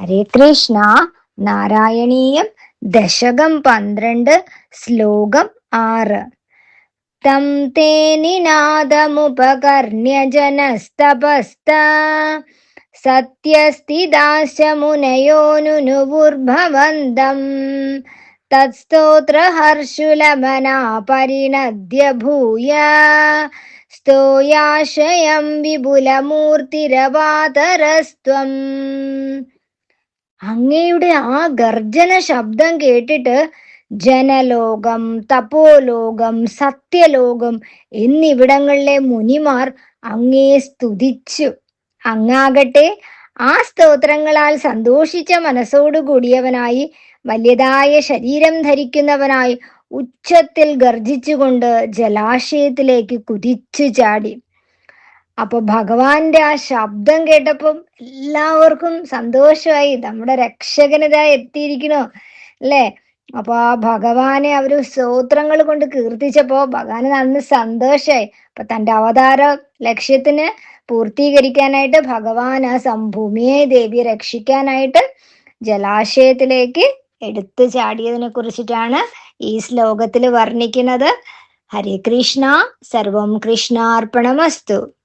ഹരേ കൃഷ്ണ. നാരായണീയം ദശകം 12 ശ്ലോകം 6. തം തേ നിനാദമുപകർണ്യ ജനസ്തപസ്ത സത്യസ്ഥിതാശ്ച മുനയോനുനുവുർഭവന്തം തത്സ്തോത്രഹർഷുലമനാ പരിണദ്യ ഭൂയ സ്തോയാശയം വിപുലമൂർത്തിരവാതരസ്ത്വം. അങ്ങയുടെ ആ ഗർജന ശബ്ദം കേട്ടിട്ട് ജനലോകം, തപോലോകം, സത്യലോകം എന്നിവിടങ്ങളിലെ മുനിമാർ അങ്ങേ സ്തുതിച്ചു. അങ്ങാകട്ടെ ആ സ്തോത്രങ്ങളാൽ സന്തോഷിച്ച മനസ്സോടുകൂടിയവനായി വലിയതായ ശരീരം ധരിക്കുന്നവനായി ഉച്ചത്തിൽ ഗർജിച്ചുകൊണ്ട് ജലാശയത്തിലേക്ക് കുതിച്ചു ചാടി. അപ്പൊ ഭഗവാന്റെ ആ ശബ്ദം കേട്ടപ്പം എല്ലാവർക്കും സന്തോഷമായി. നമ്മുടെ രക്ഷകനിതാ എത്തിയിരിക്കണോ അല്ലേ? അപ്പൊ ആ ഭഗവാനെ അവര് സ്തോത്രങ്ങൾ കൊണ്ട് കീർത്തിച്ചപ്പോ ഭഗവാന് അന്ന് സന്തോഷായി. അപ്പൊ തന്റെ അവതാര ലക്ഷ്യത്തിന് പൂർത്തീകരിക്കാനായിട്ട് ഭഗവാൻ ആ ഭൂമിയെ ദേവിയെ രക്ഷിക്കാനായിട്ട് ജലാശയത്തിലേക്ക് എടുത്തു ചാടിയതിനെ കുറിച്ചിട്ടാണ് ഈ ശ്ലോകത്തിൽ വർണ്ണിക്കുന്നത്. ഹരേ കൃഷ്ണ. സർവം കൃഷ്ണാർപ്പണമസ്തു.